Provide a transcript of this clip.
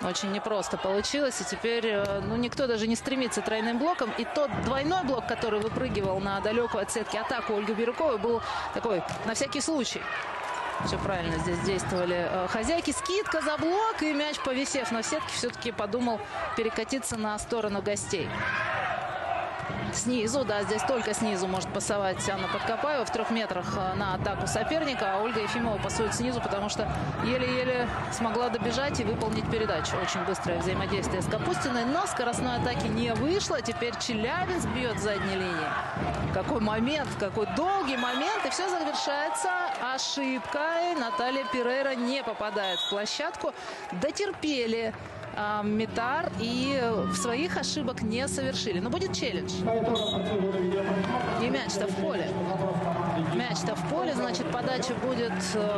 Очень непросто получилось. И теперь никто даже не стремится тройным блоком. И тот двойной блок, который выпрыгивал на далекую от сетки атаку Ольги Бирюковой, был такой на всякий случай. Все правильно здесь действовали хозяйки. Скидка за блок. И мяч, повисев на сетке, все-таки подумал перекатиться на сторону гостей. Снизу, да, здесь только снизу может пасовать Анна Подкопаева в 3 метрах на атаку соперника. А Ольга Ефимова пасует снизу, потому что еле-еле смогла добежать и выполнить передачу. Очень быстрое взаимодействие с Капустиной, но скоростной атаки не вышло. Теперь Челябинск бьет с задней линии. Какой момент, какой долгий момент. И все завершается ошибкой. Наталья Перейра не попадает в площадку. Дотерпели Метар и в своих ошибок не совершили. Но будет челлендж. И мяч-то в поле. Мяч-то в поле, значит, подача будет